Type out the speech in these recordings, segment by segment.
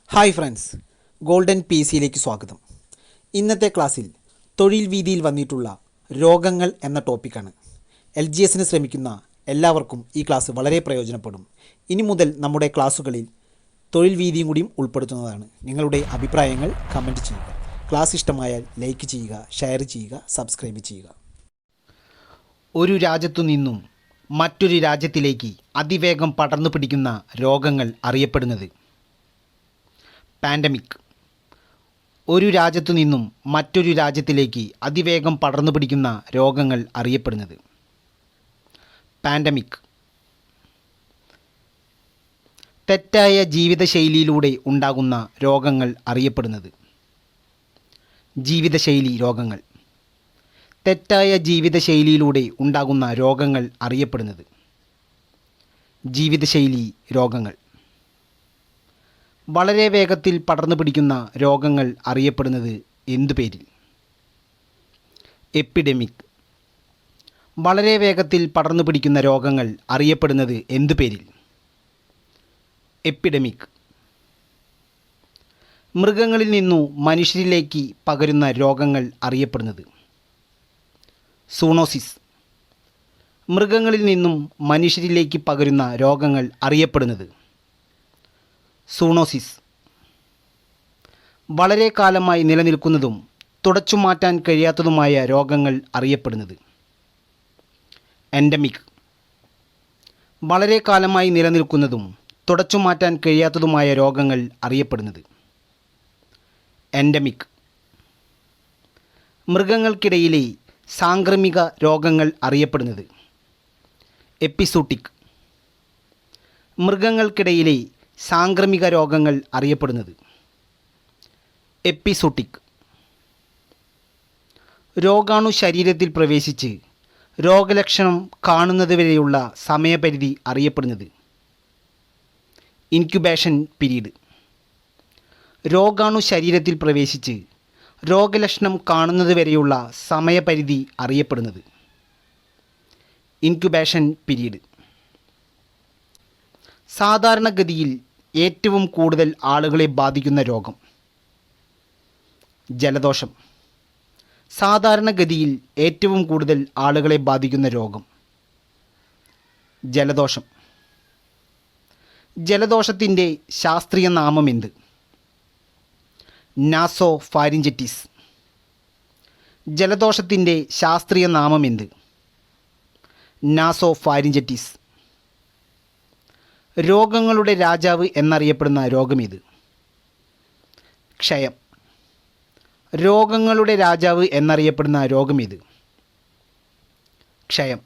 Hi friends, golden P സിയിലേക്ക് സ്വാഗതം. ഇന്നത്തെ ക്ലാസ്സിൽ തൊഴിൽ വീതിയിൽ വന്നിട്ടുള്ള രോഗങ്ങൾ എന്ന ടോപ്പിക്കാണ്. LGSന് ശ്രമിക്കുന്ന എല്ലാവർക്കും ഈ ക്ലാസ് വളരെ പ്രയോജനപ്പെടും. ഇനി മുതൽ നമ്മുടെ ക്ലാസ്സുകളിൽ തൊഴിൽ വീതിയും കൂടിയും ഉൾപ്പെടുത്തുന്നതാണ്. നിങ്ങളുടെ അഭിപ്രായങ്ങൾ കമൻറ്റ് ചെയ്യുക. ക്ലാസ് ഇഷ്ടമായാൽ ലൈക്ക് ചെയ്യുക, ഷെയർ ചെയ്യുക, സബ്സ്ക്രൈബ് ചെയ്യുക. ഒരു രാജ്യത്തു നിന്നും മറ്റൊരു രാജ്യത്തിലേക്ക് അതിവേഗം പടർന്നു പിടിക്കുന്ന രോഗങ്ങൾ അറിയപ്പെടുന്നത് പാൻഡമിക്. ഒരു രാജ്യത്തു നിന്നും മറ്റൊരു രാജ്യത്തിലേക്ക് അതിവേഗം പടർന്നു പിടിക്കുന്ന രോഗങ്ങൾ അറിയപ്പെടുന്നത് പാൻഡമിക്. തെറ്റായ ജീവിതശൈലിയിലൂടെ ഉണ്ടാകുന്ന രോഗങ്ങൾ അറിയപ്പെടുന്നത് ജീവിതശൈലി രോഗങ്ങൾ. തെറ്റായ ജീവിതശൈലിയിലൂടെ ഉണ്ടാകുന്ന രോഗങ്ങൾ അറിയപ്പെടുന്നത് ജീവിതശൈലി രോഗങ്ങൾ. വളരെ വേഗത്തിൽ പടർന്നു പിടിക്കുന്ന രോഗങ്ങൾ അറിയപ്പെടുന്നത് എന്തു പേരിൽ? എപ്പിഡെമിക്. വളരെ വേഗത്തിൽ പടർന്നു പിടിക്കുന്ന രോഗങ്ങൾ അറിയപ്പെടുന്നത് എന്തു പേരിൽ? എപ്പിഡെമിക്. മൃഗങ്ങളിൽ നിന്നു മനുഷ്യരിലേക്ക് പകരുന്ന രോഗങ്ങൾ അറിയപ്പെടുന്നത് സൂണോസിസ്. മൃഗങ്ങളിൽ നിന്നും മനുഷ്യരിലേക്ക് പകരുന്ന രോഗങ്ങൾ അറിയപ്പെടുന്നത് സൂണോസിസ്. വളരെ കാലമായി നിലനിൽക്കുന്നതും തുടച്ചു മാറ്റാൻ കഴിയാത്തതുമായ രോഗങ്ങൾ അറിയപ്പെടുന്നത് എൻഡമിക്. വളരെ കാലമായി നിലനിൽക്കുന്നതും തുടച്ചു മാറ്റാൻ കഴിയാത്തതുമായ രോഗങ്ങൾ അറിയപ്പെടുന്നത് എൻഡമിക്. മൃഗങ്ങൾക്കിടയിലെ സാംക്രമിക രോഗങ്ങൾ അറിയപ്പെടുന്നത് എപ്പിസൂട്ടിക്. മൃഗങ്ങൾക്കിടയിലെ സാംക്രമിക രോഗങ്ങൾ അറിയപ്പെടുന്നത് എപ്പിസൂട്ടിക്. രോഗാണു ശരീരത്തിൽ പ്രവേശിച്ച് രോഗലക്ഷണം കാണുന്നതുവരെയുള്ള സമയപരിധി അറിയപ്പെടുന്നത് ഇൻക്യുബേഷൻ പീരീഡ്. രോഗാണു ശരീരത്തിൽ പ്രവേശിച്ച് രോഗലക്ഷണം കാണുന്നതുവരെയുള്ള സമയപരിധി അറിയപ്പെടുന്നത് ഇൻക്യുബേഷൻ പീരീഡ്. സാധാരണഗതിയിൽ ഏറ്റവും കൂടുതൽ ആളുകളെ ബാധിക്കുന്ന രോഗം ജലദോഷം. സാധാരണഗതിയിൽ ഏറ്റവും കൂടുതൽ ആളുകളെ ബാധിക്കുന്ന രോഗം ജലദോഷം. ജലദോഷത്തിൻ്റെ ശാസ്ത്രീയ നാമം എന്ത്? നാസോഫാരിഞ്ചിറ്റിസ്. ജലദോഷത്തിൻ്റെ ശാസ്ത്രീയ നാമം എന്ത്? നാസോഫാരിഞ്ചിറ്റിസ്. രോഗങ്ങളുടെ രാജാവ് എന്നറിയപ്പെടുന്ന രോഗമേത്? ക്ഷയം. രോഗങ്ങളുടെ രാജാവ് എന്നറിയപ്പെടുന്ന രോഗമേത്? ക്ഷയം.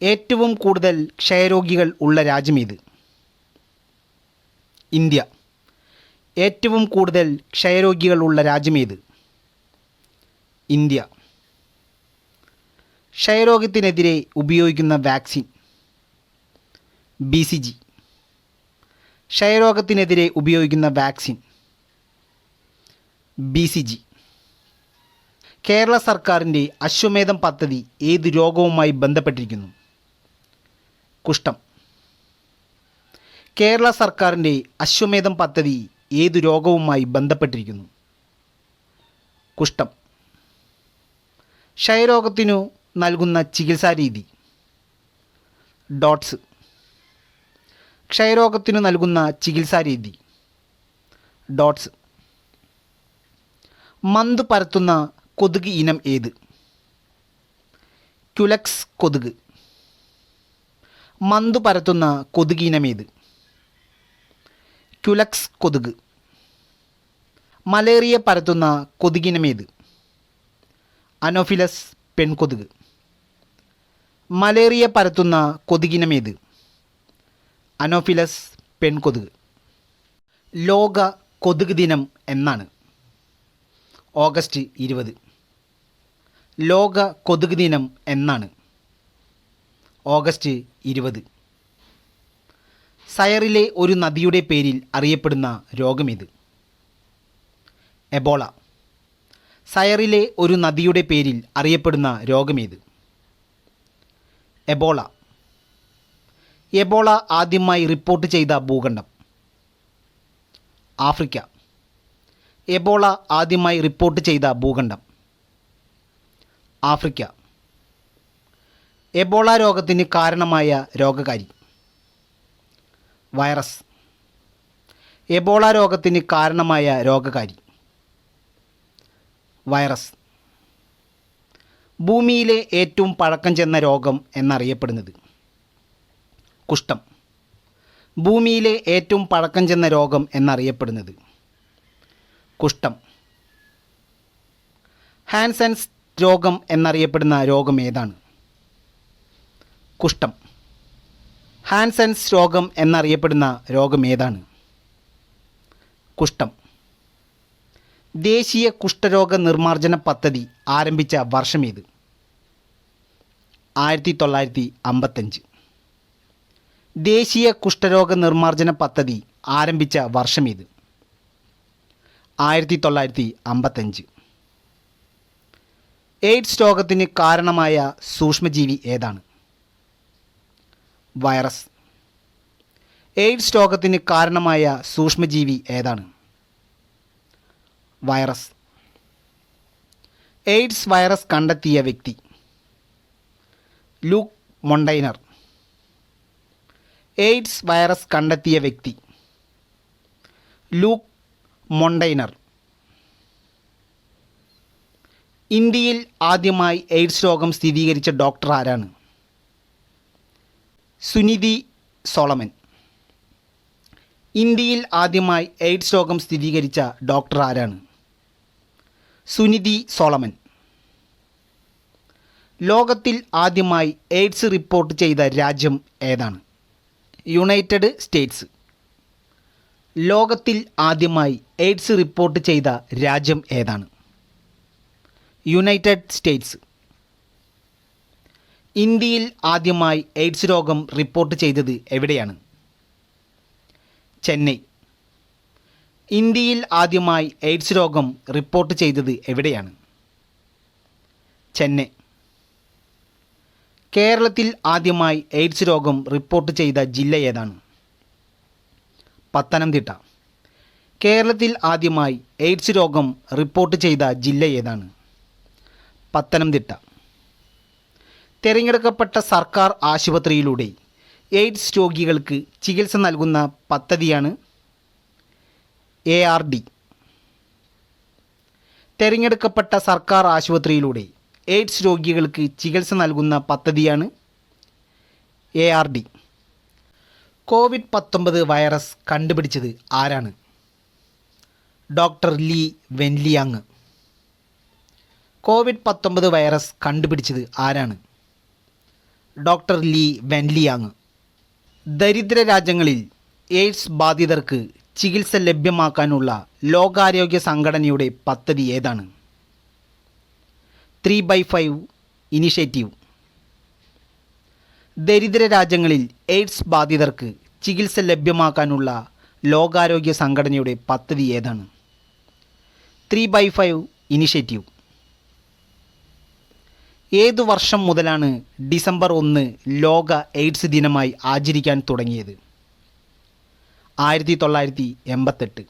ഏറ്റവും കൂടുതൽ ക്ഷയരോഗികൾ ഉള്ള രാജ്യമേത്? ഇന്ത്യ. ഏറ്റവും കൂടുതൽ ക്ഷയരോഗികൾ ഉള്ള രാജ്യമേത്? ഇന്ത്യ. ക്ഷയരോഗത്തിനെതിരെ ഉപയോഗിക്കുന്ന വാക്സിൻ BCG. ക്ഷയരോഗത്തിനെതിരെ ഉപയോഗിക്കുന്ന വാക്സിൻ BCG. കേരള സർക്കാരിൻ്റെ അശ്വമേധം പദ്ധതി ഏത് രോഗവുമായി ബന്ധപ്പെട്ടിരിക്കുന്നു? കുഷ്ഠം. കേരള സർക്കാരിൻ്റെ അശ്വമേധം പദ്ധതി ഏത് രോഗവുമായി ബന്ധപ്പെട്ടിരിക്കുന്നു? കുഷ്ഠം. ക്ഷയരോഗത്തിനു നൽകുന്ന ചികിത്സാരീതി ഡോട്ട്സ്. ക്ഷയരോഗത്തിനു നൽകുന്ന ചികിത്സാരീതി ഡോട്ട്സ്. മന്ത് പരത്തുന്ന കൊതുക് ഇനം ഏത്? ക്യുലെക്സ് കൊതുക്. മന്ത് പരത്തുന്ന കൊതുക് ഇനം ഏത്? ക്യുലെക്സ് കൊതുക്. മലേറിയ പരത്തുന്ന കൊതുകിനമേത്? അനോഫിലസ് പെൺകൊതുക്. മലേറിയ പരത്തുന്ന കൊതുകിനമേത്? അനോഫിലസ് പെൺകൊതുക്. ലോക കൊതുക് ദിനം എന്നാണ്? ഓഗസ്റ്റ് 20. ലോക കൊതുക് ദിനം എന്നാണ്? ഓഗസ്റ്റ് 20. സയറിലെ ഒരു നദിയുടെ പേരിൽ അറിയപ്പെടുന്ന രോഗമേത്? എബോള. സയറിലെ ഒരു നദിയുടെ പേരിൽ അറിയപ്പെടുന്ന രോഗമേത്? എബോള. എബോള ആദ്യമായി റിപ്പോർട്ട് ചെയ്ത ഭൂഖണ്ഡം ആഫ്രിക്ക. എബോള ആദ്യമായി റിപ്പോർട്ട് ചെയ്ത ഭൂഖണ്ഡം ആഫ്രിക്ക. എബോള രോഗത്തിന് കാരണമായ രോഗകാരി വൈറസ്. എബോള രോഗത്തിന് കാരണമായ രോഗകാരി വൈറസ്. ഭൂമിയിലെ ഏറ്റവും പഴക്കം ചെന്ന രോഗം എന്നറിയപ്പെടുന്നത് കുഷ്ഠം. ഭൂമിയിലെ ഏറ്റവും പഴക്കം ചെന്ന രോഗം എന്നറിയപ്പെടുന്നത് കുഷ്ഠം. ഹാൻസൻസ് രോഗം എന്നറിയപ്പെടുന്ന രോഗം ഏതാണ്? കുഷ്ഠം. ഹാൻസൻസ് രോഗം എന്നറിയപ്പെടുന്ന രോഗം ഏതാണ്? കുഷ്ഠം. ദേശീയ കുഷ്ഠരോഗ നിർമ്മാർജ്ജന പദ്ധതി ആരംഭിച്ച വർഷമേത്? 1955. ദേശീയ കുഷ്ഠരോഗ നിർമ്മാർജ്ജന പദ്ധതി ആരംഭിച്ച വർഷമേത്? 1955. എയ്ഡ്സ് രോഗത്തിന് കാരണമായ സൂക്ഷ്മജീവി ഏതാണ്? വൈറസ്. എയ്ഡ്സ് രോഗത്തിന് കാരണമായ സൂക്ഷ്മജീവി ഏതാണ്? വൈറസ്. എയ്ഡ്സ് വൈറസ് കണ്ടെത്തിയ വ്യക്തി ലൂക്ക് മൊണ്ടൈനർ. എയ്ഡ്സ് വൈറസ് കണ്ടെത്തിയ വ്യക്തി ലൂക്ക് മൊണ്ടൈനർ. ഇന്ത്യയിൽ ആദ്യമായി എയ്ഡ്സ് രോഗം സ്ഥിരീകരിച്ച ഡോക്ടർ ആരാണ്? സുനിധി സോളമൻ. ഇന്ത്യയിൽ ആദ്യമായി എയ്ഡ്സ് രോഗം സ്ഥിരീകരിച്ച ഡോക്ടർ ആരാണ്? സുനിധി സോളമൻ. ലോകത്തിൽ ആദ്യമായി എയ്ഡ്സ് റിപ്പോർട്ട് ചെയ്ത രാജ്യം ഏതാണ്? United States. ലോകത്തിൽ ആദ്യമായി എയ്ഡ്സ് റിപ്പോർട്ട് ചെയ്ത രാജ്യം ഏതാണ്? United States. ഇന്ത്യയിൽ ആദ്യമായി എയ്ഡ്സ് രോഗം റിപ്പോർട്ട് ചെയ്തത് എവിടെയാണ്? ചെന്നൈ. ഇന്ത്യയിൽ ആദ്യമായി എയ്ഡ്സ് രോഗം റിപ്പോർട്ട് ചെയ്തത് എവിടെയാണ്? ചെന്നൈ. കേരളത്തിൽ ആദ്യമായി എയ്ഡ്സ് രോഗം റിപ്പോർട്ട് ചെയ്ത ജില്ല ഏതാണ്? പത്തനംതിട്ട. കേരളത്തിൽ ആദ്യമായി എയ്ഡ്സ് രോഗം റിപ്പോർട്ട് ചെയ്ത ജില്ല ഏതാണ്? പത്തനംതിട്ട. തിരഞ്ഞെടുക്കപ്പെട്ട സർക്കാർ ആശുപത്രിയിലൂടെ എയ്ഡ്സ് രോഗികൾക്ക് ചികിത്സ നൽകുന്ന പദ്ധതിയാണ് ARD. തിരഞ്ഞെടുക്കപ്പെട്ട സർക്കാർ ആശുപത്രിയിലൂടെ എയ്ഡ്സ് രോഗികൾക്ക് ചികിത്സ നൽകുന്ന പദ്ധതിയാണ് ARD. COVID-19 വൈറസ് കണ്ടുപിടിച്ചത് ആരാണ്? Doctor Li Wenliang. COVID-19 virus കണ്ടുപിടിച്ചത് ആരാണ്? Doctor Li Wenliang. ദരിദ്ര രാജ്യങ്ങളിൽ എയ്ഡ്സ് ബാധിതർക്ക് ചികിത്സ ലഭ്യമാക്കാനുള്ള ലോകാരോഗ്യ സംഘടനയുടെ പദ്ധതി ഏതാണ്? 3/5 ഇനിഷ്യേറ്റീവ്. ദരിദ്ര രാജ്യങ്ങളിൽ എയ്ഡ്സ് ബാധിതർക്ക് ചികിത്സ ലഭ്യമാക്കാനുള്ള ലോകാരോഗ്യ സംഘടനയുടെ പദ്ധതി ഏതാണ്? 3/5 ഇനിഷ്യേറ്റീവ്. ഏതു വർഷം മുതലാണ് ഡിസംബർ 1 ലോക എയ്ഡ്സ് ദിനമായി ആചരിക്കാൻ തുടങ്ങിയത്? 1988.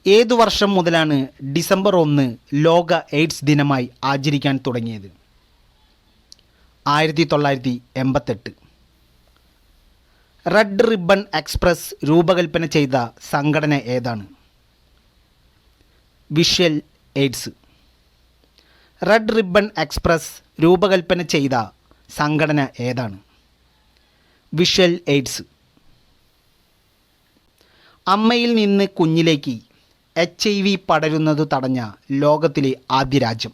ഏതു വർഷം മുതലാണ് ഡിസംബർ 1 ലോക എയ്ഡ്സ് ദിനമായി ആചരിക്കാൻ തുടങ്ങിയത്? 1988. റെഡ് റിബൺ എക്സ്പ്രസ് രൂപകൽപ്പന ചെയ്ത സംഘടന ഏതാണ്? Visual AIDS. Red ribbon express രൂപകൽപ്പന ചെയ്ത സംഘടന ഏതാണ്? Visual AIDS. അമ്മയിൽ നിന്ന് കുഞ്ഞിലേക്ക് HIV പടരുന്നത് തടഞ്ഞ ലോകത്തിലെ ആദ്യ രാജ്യം?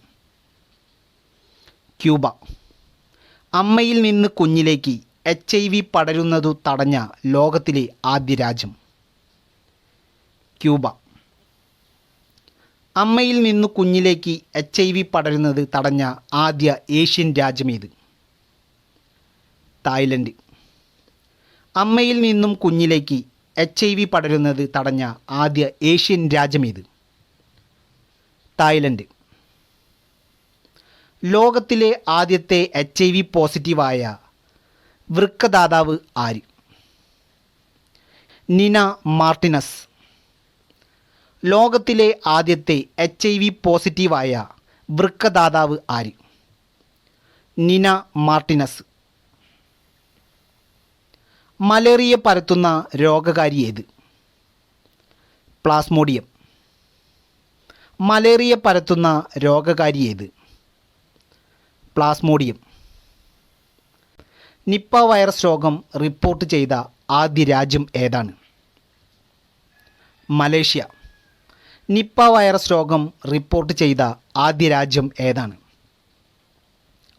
ക്യൂബ. അമ്മയിൽ നിന്ന് കുഞ്ഞിലേക്ക് HIV പടരുന്നതു തടഞ്ഞ ലോകത്തിലെ ആദ്യ രാജ്യം? ക്യൂബ. അമ്മയിൽ നിന്ന് കുഞ്ഞിലേക്ക് HIV പടരുന്നത് തടഞ്ഞ ആദ്യ ഏഷ്യൻ രാജ്യമേത്? തായ്ലൻഡ്. അമ്മയിൽ നിന്നും കുഞ്ഞിലേക്ക് HIV പടരുന്നത് തടഞ്ഞ ആദ്യ ഏഷ്യൻ രാജ്യമേത്? തായ്ലൻഡ്. ലോകത്തിലെ ആദ്യത്തെ HIV പോസിറ്റീവായ വൃക്കദാതാവ് ആര്? നിന മാർട്ടിനസ്. ലോകത്തിലെ ആദ്യത്തെ HIV പോസിറ്റീവായ വൃക്കദാതാവ് ആര്? നിന മാർട്ടിനസ്. മലേറിയ പരത്തുന്ന രോഗകാരി ഏത്? പ്ലാസ്മോഡിയം. മലേറിയ പരത്തുന്ന രോഗകാരി ഏത്? പ്ലാസ്മോഡിയം. നിപ്പ വൈറസ് രോഗം റിപ്പോർട്ട് ചെയ്ത ആദ്യ രാജ്യം ഏതാണ്? മലേഷ്യ. നിപ്പ വൈറസ് രോഗം റിപ്പോർട്ട് ചെയ്ത ആദ്യ രാജ്യം ഏതാണ്?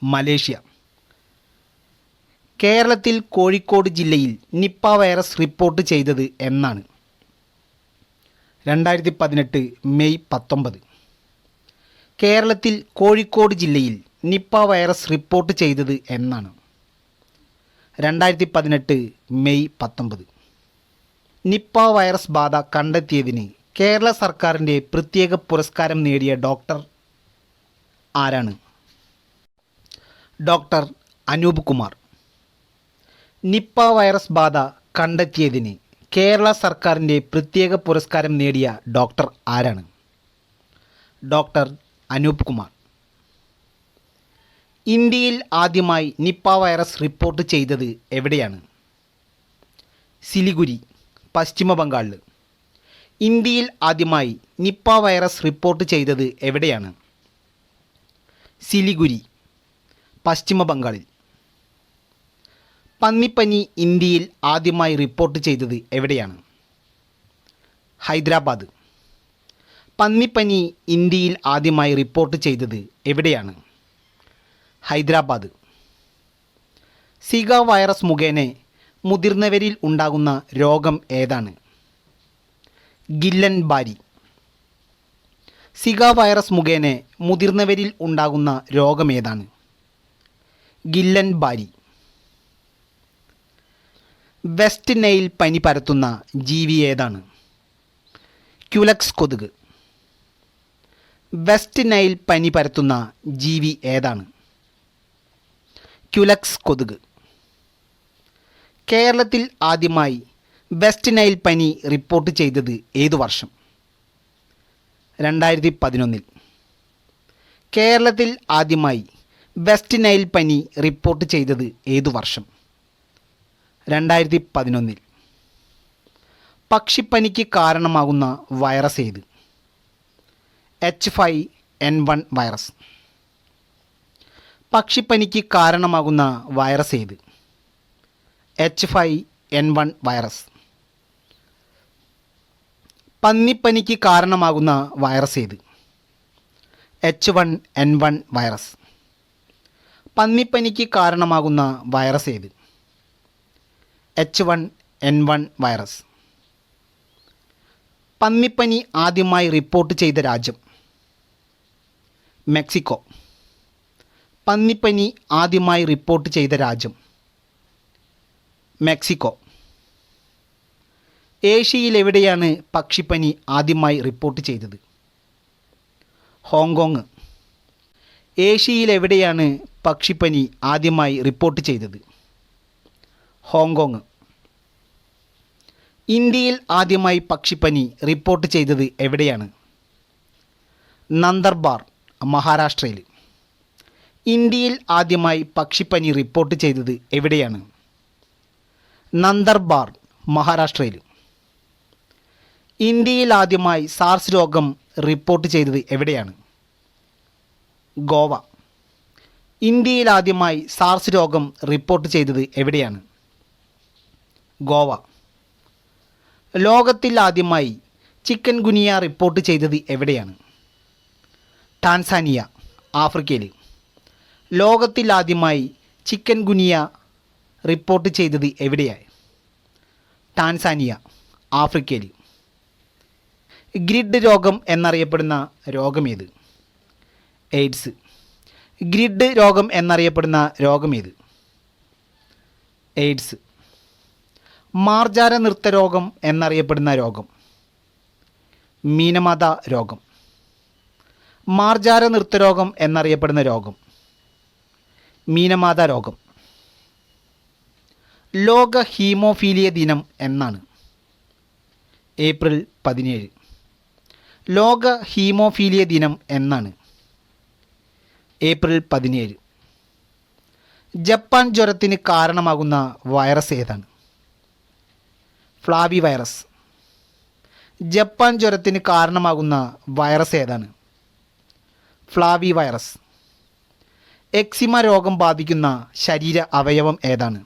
മലേഷ്യ. കേരളത്തിൽ കോഴിക്കോട് ജില്ലയിൽ നിപ്പ വൈറസ് റിപ്പോർട്ട് ചെയ്തത് എന്നാണ്? 2018 മെയ് 19. കേരളത്തിൽ കോഴിക്കോട് ജില്ലയിൽ നിപ്പ വൈറസ് റിപ്പോർട്ട് ചെയ്തത് എന്നാണ്? 2018 മെയ് 19. നിപ്പ വൈറസ് ബാധ കണ്ടെത്തിയതിന് കേരള സർക്കാരിൻ്റെ പ്രത്യേക പുരസ്കാരം നേടിയ ഡോക്ടർ ആരാണ്? Doctor Anoop Kumar. Nipah virus ബാധ കണ്ടെത്തിയതിന് കേരള സർക്കാരിൻ്റെ പ്രത്യേക പുരസ്കാരം നേടിയ ഡോക്ടർ ആരാണ്? ഡോക്ടർ അനൂപ് കുമാർ. ഇന്ത്യയിൽ ആദ്യമായി നിപ്പ വൈറസ് റിപ്പോർട്ട് ചെയ്തത് എവിടെയാണ്? സിലിഗുരി, പശ്ചിമ ബംഗാളിൽ. ഇന്ത്യയിൽ ആദ്യമായി നിപ്പ വൈറസ് റിപ്പോർട്ട് ചെയ്തത് എവിടെയാണ്? സിലിഗുരി, പശ്ചിമ ബംഗാളിൽ. പന്നിപ്പനി ഇന്ത്യയിൽ ആദ്യമായി റിപ്പോർട്ട് ചെയ്തത് എവിടെയാണ്? ഹൈദരാബാദ്. പന്നിപ്പനി ഇന്ത്യയിൽ ആദ്യമായി റിപ്പോർട്ട് ചെയ്തത് എവിടെയാണ്? ഹൈദരാബാദ്. സിക വൈറസ് മുഖേന മുതിർന്നവരിൽ ഉണ്ടാകുന്ന രോഗം ഏതാണ്? ഗില്ലൻ ബാരി. സിക വൈറസ് മുഖേന മുതിർന്നവരിൽ ഉണ്ടാകുന്ന രോഗം ഏതാണ്? ഗില്ലൻ ബാരി. വെസ്റ്റ് നൈൽ പനി പരത്തുന്ന ജീവി ഏതാണ്? ക്യുലക്സ് കൊതുക്. വെസ്റ്റ് നൈൽ പനി പരത്തുന്ന ജീവി ഏതാണ്? ക്യുലക്സ് കൊതുക്. കേരളത്തിൽ ആദ്യമായി വെസ്റ്റ് നൈൽ പനി റിപ്പോർട്ട് ചെയ്തത് ഏതു വർഷം? 2011. കേരളത്തിൽ ആദ്യമായി വെസ്റ്റ് നൈൽ പനി റിപ്പോർട്ട് ചെയ്തത് ഏതു വർഷം? 2011. പക്ഷിപ്പനിക്ക് കാരണമാകുന്ന വൈറസ് ഏത്? H5N1 virus. പക്ഷിപ്പനിക്ക് കാരണമാകുന്ന വൈറസ് ഏത്? H5N1 virus. പന്നിപ്പനിക്ക് കാരണമാകുന്ന വൈറസ് ഏത്? H1N1 virus. പന്നിപ്പനിക്ക് കാരണമാകുന്ന വൈറസ് ഏത്? H1N1 virus. പന്നിപ്പനി ആദ്യമായി റിപ്പോർട്ട് ചെയ്ത രാജ്യം? മെക്സിക്കോ. പന്നിപ്പനി ആദ്യമായി റിപ്പോർട്ട് ചെയ്ത രാജ്യം? മെക്സിക്കോ. ഏഷ്യയിൽ എവിടെയാണ് പക്ഷിപ്പനി ആദ്യമായി റിപ്പോർട്ട് ചെയ്തത്? ഹോങ്കോങ്. ഏഷ്യയിൽ എവിടെയാണ് പക്ഷിപ്പനി ആദ്യമായി റിപ്പോർട്ട് ചെയ്തത്? ഹോങ്കോങ്. ഇന്ത്യയിൽ ആദ്യമായി പക്ഷിപ്പനി റിപ്പോർട്ട് ചെയ്തത് എവിടെയാണ്? നന്ദർബാർ, മഹാരാഷ്ട്രയിൽ. ഇന്ത്യയിൽ ആദ്യമായി പക്ഷിപ്പനി റിപ്പോർട്ട് ചെയ്തത് എവിടെയാണ്? നന്ദർബാർ, മഹാരാഷ്ട്രയിൽ. ഇന്ത്യയിൽ ആദ്യമായി സാർസ് രോഗം റിപ്പോർട്ട് ചെയ്തത് എവിടെയാണ്? ഗോവ. ഇന്ത്യയിൽ ആദ്യമായി സാർസ് രോഗം റിപ്പോർട്ട് ചെയ്തത് എവിടെയാണ്? ഗോവ. ലോകത്തിൽ ആദ്യമായി ചിക്കൻ ഗുനിയ റിപ്പോർട്ട് ചെയ്തത് എവിടെയാണ്? ടാൻസാനിയ, ആഫ്രിക്കയിൽ. ലോകത്തിൽ ആദ്യമായി ചിക്കൻ ഗുനിയ റിപ്പോർട്ട് ചെയ്തത് എവിടെയാണ്? ടാൻസാനിയ, ആഫ്രിക്കയിൽ. ഗ്രിഡ് രോഗം എന്നറിയപ്പെടുന്ന രോഗമേത്? എയ്ഡ്സ്. ഗ്രിഡ് രോഗം എന്നറിയപ്പെടുന്ന രോഗമേത്? എയ്ഡ്സ്. മാർജാര നൃത്ത രോഗം എന്നറിയപ്പെടുന്ന രോഗം? മീനമാത രോഗം. മാർജാര നൃത്ത രോഗം എന്നറിയപ്പെടുന്ന രോഗം? മീനമാത രോഗം. ലോക ഹീമോഫീലിയ ദിനം എന്നാണ്? ഏപ്രിൽ 17. ലോക ഹീമോഫീലിയ ദിനം എന്നാണ്? ഏപ്രിൽ 17. ജപ്പാൻ ജ്വരത്തിന് കാരണമാകുന്ന വൈറസ് ഏതാണ്? Flavi virus. ജപ്പാൻ ജ്വരത്തിന് കാരണമാകുന്ന വൈറസ് ഏതാണ്? Flavi virus. എക്സിമ രോഗം ബാധിക്കുന്ന ശരീര അവയവം ഏതാണ്?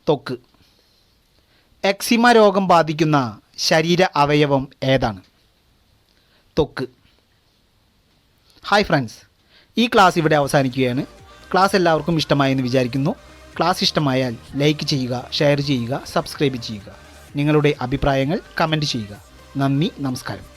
ത്വക്ക്. എക്സിമ രോഗം ബാധിക്കുന്ന ശരീര അവയവം ഏതാണ്? ത്വക്ക്. ഹായ് ഫ്രണ്ട്സ്, ഈ ക്ലാസ് ഇവിടെ അവസാനിക്കുകയാണ്. ക്ലാസ് എല്ലാവർക്കും ഇഷ്ടമായെന്ന് വിചാരിക്കുന്നു. ക്ലാസ് ഇഷ്ടമായാൽ ലൈക്ക് ചെയ്യുക, ഷെയർ ചെയ്യുക, സബ്സ്ക്രൈബ് ചെയ്യുക. നിങ്ങളുടെ അഭിപ്രായങ്ങൾ കമൻറ്റ് ചെയ്യുക. നന്ദി, നമസ്കാരം.